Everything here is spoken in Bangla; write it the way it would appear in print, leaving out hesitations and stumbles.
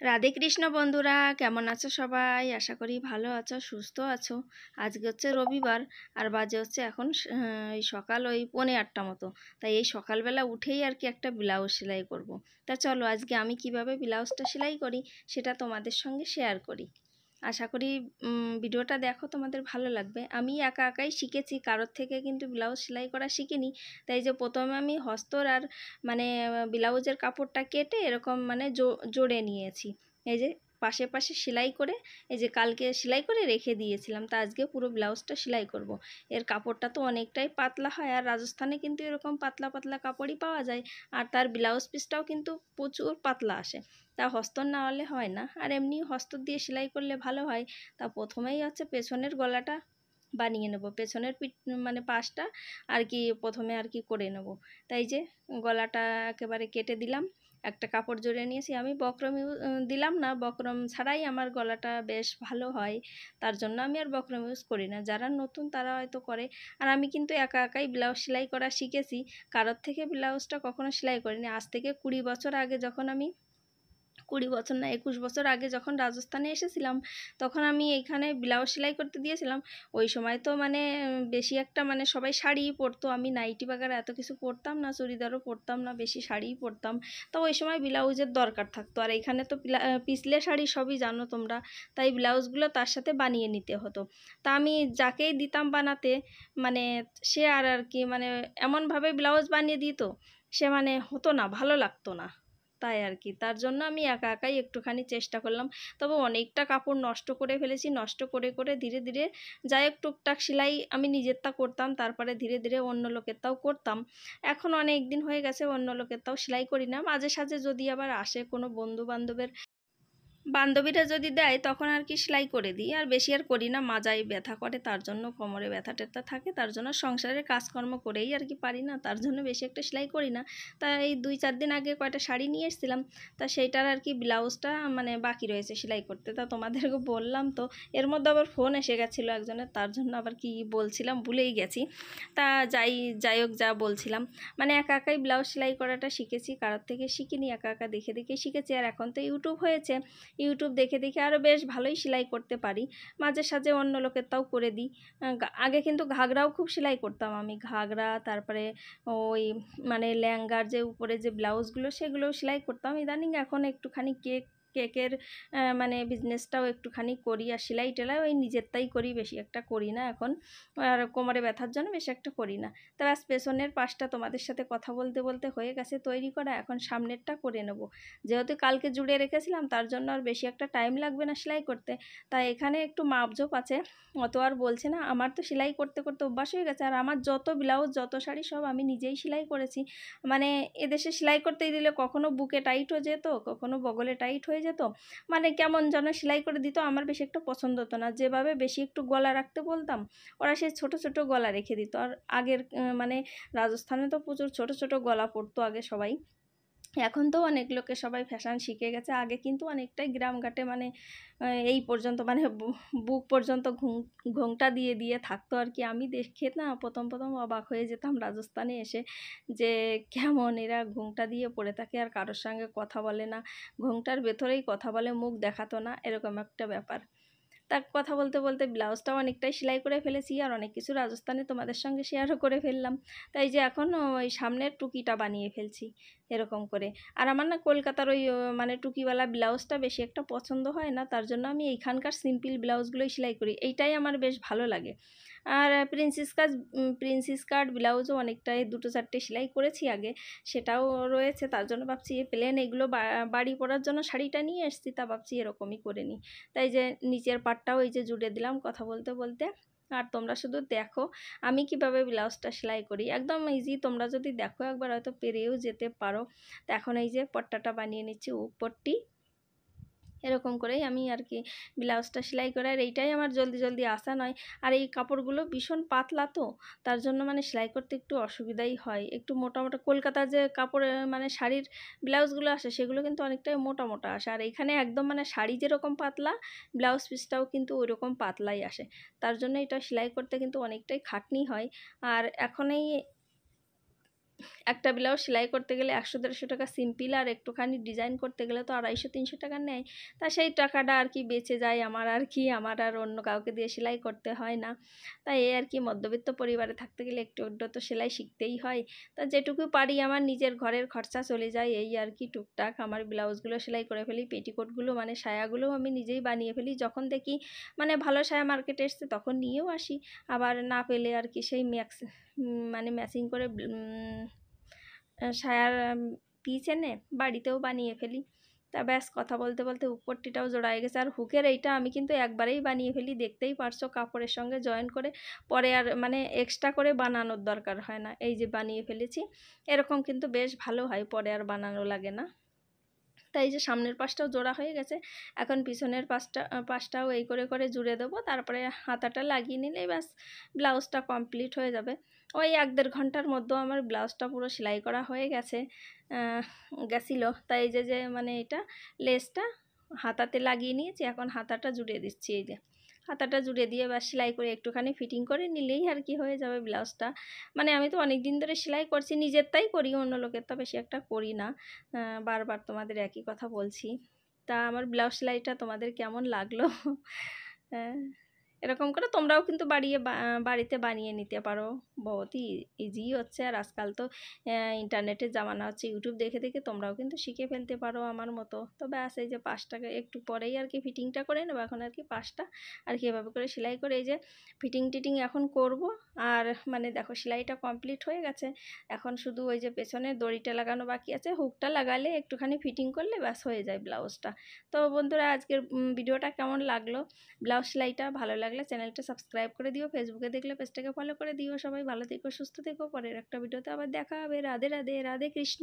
রাধে কৃষ্ণ বন্ধুরা, কেমন আছো সবাই? আশা করি ভালো আছো, সুস্থ আছো। আজকে হচ্ছে রবিবার, আর বাজে হচ্ছে এখন এই সকাল ওই 7:45 মতো। তাই এই সকালবেলা উঠেই আর কি একটা ব্লাউজ সেলাই করব। তা চলো আজকে আমি কিভাবে ব্লাউজটা সেলাই করি সেটা তোমাদের সঙ্গে শেয়ার করি। আশা করি ভিডিওটা দেখো, তোমাদের ভালো লাগবে। আমি একা একাই শিখেছি, কারোর থেকে কিন্তু ব্লাউজ সেলাই করা শিখিনি। তাই যে প্রথমে আমি হস্তর আর মানে ব্লাউজের কাপড়টা কেটে এরকম মানে জোড়ে নিয়েছি। এই যে পাশে পাশে সেলাই করে, এই যে কালকে সেলাই করে রেখে দিয়েছিলাম, তা আজকে পুরো ব্লাউজটা সেলাই করব। এর কাপড়টা তো অনেকটাই পাতলা হয়, আর রাজস্থানে কিন্তু এরকম পাতলা পাতলা কাপড়ই পাওয়া যায়। আর তার ব্লাউজ পিসটাও কিন্তু প্রচুর পাতলা আসে। তা হস্তর না হলে হয় না, আর এমনি হস্তর দিয়ে সেলাই করলে ভালো হয়। তা প্রথমেই হচ্ছে পেছনের গলাটা বানিয়ে নেব, পেছনের পিঠ মানে পাশটা আর কি প্রথমে আর কি করে নেব। তাই যে গলাটা একেবারে কেটে দিলাম, একটা কাপড় জড়িয়ে নিয়েছি। আমি বক্রম দিলাম না, বক্রম ছাড়াই আমার গলাটা বেশ ভালো হয়। তার জন্য আমি আর বক্রম ইউজ করি না, যারা নতুন তারা হয়তো করে। আর আমি কিন্তু একা একাই ব্লাউজ সেলাই করা শিখেছি, কারোর থেকে ব্লাউজটা কখনো সেলাই করিনি। আজ থেকে 20 বছর আগে, যখন আমি 20 বছর না 21 বছর আগে যখন রাজস্থানে এসেছিলাম, তখন আমি এইখানে ব্লাউজ সেলাই করতে দিয়েছিলাম। ওই সময় তো মানে বেশি একটা মানে সবাই শাড়িই পরতো, আমি নাইটি বাগার এত কিছু পরতাম না, চুড়িদারও পরতাম না, বেশি শাড়িই পরতাম। তো ওই সময় ব্লাউজের দরকার থাকতো, আর এখানে তো পিছলে শাড়ি সবই জানো তোমরা, তাই ব্লাউজগুলো তার সাথে বানিয়ে নিতে হতো। তা আমি যাকেই দিতাম বানাতে, মানে সে আর আর কি মানে এমনভাবে ব্লাউজ বানিয়ে দিত, সে মানে হতো না, ভালো লাগতো না। তাই আর কি, তার জন্য আমি একা একাই একটুখানি চেষ্টা করলাম। তবে অনেকটা কাপড় নষ্ট করে ফেলেছি, নষ্ট করে করে ধীরে ধীরে যাই হোক টুকটাক সেলাই আমি নিজেরটা করতাম, তারপরে ধীরে ধীরে অন্য লোকেরটাও করতাম। এখন অনেক দিন হয়ে গেছে অন্য লোকেরটাও সেলাই করি না, মাঝে সাঝে যদি আবার আসে কোনো বন্ধু বান্ধবীরা যদি দেয় তখন আর কি সেলাই করে দিই, আর বেশি আর করি না, মাজায় ব্যথা করে, তার জন্য কোমরে ব্যথা ট্যাথা থাকে, তার জন্য সংসারের কাজকর্ম করেই আর কি পারি না, তার জন্য বেশি একটা সেলাই করি না। তা এই 2-4 দিন আগে কয়টা শাড়ি নিয়ে এসেছিলাম, তা সেইটার আর কি ব্লাউজটা মানে বাকি রয়েছে সেলাই করতে, তা তোমাদেরকে বললাম তো। এর মধ্যে আবার ফোন এসে গেছিলো একজনের, তার জন্য আবার কি বলছিলাম ভুলেই গেছি। তা যাই হোক, যা বলছিলাম, মানে একা একাই ব্লাউজ সেলাই করাটা শিখেছি, কারোর থেকে শিখিনি, একা একা দেখে দেখে শিখেছি। আর এখন তো ইউটিউব হয়েছে, ইউটিউব দেখে দেখে আরও বেশ ভালোই সেলাই করতে পারি। মাঝে সাঝে অন্য লোকেরটাও করে দিই। আগে কিন্তু ঘাগরাও খুব সেলাই করতাম আমি, ঘাগরা, তারপরে ওই মানে লেহেঙ্গার যে উপরে যে ব্লাউজগুলো সেগুলোও সেলাই করতাম। ইদানিং এখন একটুখানি কেকের মানে বিজনেসটাও একটুখানি করি, আর সেলাই টেলাই ওই নিজেরটাই করি, বেশি একটা করি না এখন, আর কোমরে ব্যথার জন্য বেশি একটা করি না। তা ব্যাস পেছনের পাশটা তোমাদের সাথে কথা বলতে বলতে হয়ে গেছে তৈরি করা, এখন সামনেরটা করে নেব। যেহেতু কালকে জুড়ে রেখেছিলাম, তার জন্য আর বেশি একটা টাইম লাগবে না সেলাই করতে। তাই এখানে একটু মাপঝোপ আছে, অত আর বলছে না, আমার তো সেলাই করতে করতে অভ্যাস হয়ে গেছে। আর আমার যত ব্লাউজ যত শাড়ি সব আমি নিজেই সেলাই করেছি। মানে এদেশে সেলাই করতে দিলে কখনো বুকে টাইট হয়ে যেত, কখনো বগলে টাইট হয়ে যেত, মানে কেমন যেন সেলাই করে দিত, আমার বেশি একটা পছন্দ হতো না। যেভাবে বেশি একটু গলা রাখতে বলতাম, ওরা সেই ছোট ছোট গলা রেখে দিত। আর আগের মানে রাজস্থানে তো প্রচুর ছোট ছোট গলা পরতো আগে সবাই। এখন তো অনেক লোকে সবাই ফ্যাশন শিখে গেছে, আগে কিন্তু অনেকটাই গ্রামঘাটে মানে এই পর্যন্ত মানে বুক পর্যন্ত ঘোংটা দিয়ে দিয়ে থাকতো আর কি। আমি দেখে না প্রথম প্রথম অবাক হয়ে যেতাম রাজস্থানে এসে, যে কেমন এরা ঘোংটা দিয়ে পড়ে থাকে আর কারোর সঙ্গে কথা বলে না, ঘোংটার ভেতরেই কথা বলে, মুখ দেখাতো না, এরকম একটা ব্যাপার। তার কথা বলতে বলতে ব্লাউজটাও অনেকটাই সেলাই করে ফেলেছি, আর অনেক কিছু রাজস্থানে তোমাদের সঙ্গে শেয়ারও করে ফেললাম। তাই যে এখন ওই সামনের টুকিটা বানিয়ে ফেলছি এরকম করে। আর আমার না কলকাতার ওই মানে টুকিওয়ালা ব্লাউজটা বেশি একটা পছন্দ হয় না, তার জন্য আমি এইখানকার সিম্পল ব্লাউজগুলোই সেলাই করি, এইটাই আমার বেশ ভালো লাগে। আর প্রিন্সেস কাট ব্লাউজও অনেকটাই 2-4টে সেলাই করেছি আগে, সেটাও রয়েছে। তার জন্য ভাবছি প্লেন এগুলো বাড়ি পরার জন্য শাড়িটা নিয়ে এসেছি, তা ভাবছি এরকমই করে নিই। তাই যে নিচের পাটটাও এই যে জুড়ে দিলাম কথা বলতে বলতে। আর তোমরা শুধু দেখো আমি কিভাবে ব্লাউজটা সেলাই করি, একদম ইজি, তোমরা যদি দেখো একবার হয়তো পেরেও যেতে পারো। তো এখন এই যে পট্টাটা বানিয়ে নিচ্ছি, উপরটি এরকম করেই আমি আর কি ব্লাউজটা সেলাই করে। আর এইটাই আমার জলদি জলদি আসা নয়, আর এই কাপড়গুলো ভীষণ পাতলা তো, তার জন্য মানে সেলাই করতে একটু অসুবিধাই হয়। একটু মোটা মোটা কলকাতার যে কাপড়ে মানে শাড়ির ব্লাউজগুলো আসে সেগুলো কিন্তু অনেকটাই মোটা মোটা আসে, আর এখানে একদম মানে শাড়ি যেরকম পাতলা ব্লাউজ পিসটাও কিন্তু ওই রকম পাতলাই আসে। তার জন্য এটা সেলাই করতে কিন্তু অনেকটাই খাটনি হয়। আর এখন এই একটা ব্লাউজ সেলাই করতে গেলে 100-150 টাকা সিম্পল, আর একটুখানি ডিজাইন করতে গেলে তো 250-300 টাকা নেয়। তা সেই টাকাটা আর কি বেঁচে যায় আমার, আর কি আমার আর অন্য কাউকে দিয়ে সেলাই করতে হয় না। তাই এই আর কি মধ্যবিত্ত পরিবারে থাকতে গেলে একটু একটু তো সেলাই শিখতেই হয়। তা যেটুকু পারি আমার নিজের ঘরের খরচা চলে যায়, এই আর কি টুকটাক আমার ব্লাউজগুলো সেলাই করে ফেলি। পেটিকোটগুলো মানে সায়াগুলোও আমি নিজেই বানিয়ে ফেলি, যখন দেখি মানে ভালো সায়া মার্কেটে এসছে তখন নিয়েও আসি। আবার না পেলে আর কি সেই মানে ম্যাচিং করে সায়ার পিস এনে বাড়িতেও বানিয়ে ফেলি। তা ব্যাস, কথা বলতে বলতে উপরটিটাও জোড়ায় গেছে। আর হুকের এইটা আমি কিন্তু একবারেই বানিয়ে ফেলি, দেখতেই পারছো, কাপড়ের সঙ্গে জয়েন করে পরে আর মানে এক্সট্রা করে বানানোর দরকার হয় না। এই যে বানিয়ে ফেলেছি, এরকম কিন্তু বেশ ভালো হয়, পরে আর বানানো লাগে না। তাই যে সামনের পাশটাও জোড়া হয়ে গেছে, এখন পিছনের পাশটাও এই করে করে জুড়ে দেবো, তারপরে হাতাটা লাগিয়ে নিলেই ব্যাস ব্লাউজটা কমপ্লিট হয়ে যাবে। ওই 1-1.5 ঘন্টার মধ্যেও আমার ব্লাউজটা পুরো সেলাই করা হয়ে গেছিলো। তাই এই যে মানে এটা লেসটা হাতাতে লাগিয়ে নিয়েছি, এখন হাতাটা জুড়ে দিচ্ছি। এই যে হাতাটা জুড়ে দিয়ে ব্যাস সেলাই করে একটুখানি ফিটিং করে নিলেই আর কি হয়ে যাবে ব্লাউজটা। মানে আমি তো অনেক দিন ধরে সেলাই করছি, নিজেরটাই করি, অন্য লোকের তো বেশি একটা করি না। বারবার তোমাদের একই কথা বলছি। তা আমার ব্লাউজ সেলাইটা তোমাদের কেমন লাগলো? হ্যাঁ, এরকম করে তোমরাও কিন্তু বাড়িতে বানিয়ে নিতে পারো, বহুতই ইজি হচ্ছে। আর আজকাল তো ইন্টারনেটের জামানা হচ্ছে, ইউটিউব দেখে দেখে তোমরাও কিন্তু শিখে ফেলতে পারো আমার মতো। তো ব্যাস এই যে পাশটাকে একটু পরেই আর কি ফিটিংটা করে নেবো, এখন আর কি পাশটা আর কি এভাবে করে সেলাই করে এই যে ফিটিং এখন করব। আর মানে দেখো সেলাইটা কমপ্লিট হয়ে গেছে, এখন শুধু ওই যে পেছনে দড়িটা লাগানো বাকি আছে, হুকটা লাগালে একটুখানি ফিটিং করলে ব্যাস হয়ে যায় ব্লাউজটা। তো বন্ধুরা, আজকের ভিডিওটা কেমন লাগলো? ব্লাউজ সেলাইটা ভালো লাগলে চ্যানেলটা সাবস্ক্রাইব করে দিও, ফেসবুকে দেখলে পেজটাকে ফলো করে দিও। সবাই ভালো থেকো, সুস্থ থেকো, পরের একটা ভিডিওতে আবার দেখা হবে। রাধে রাধে, রাধে কৃষ্ণ।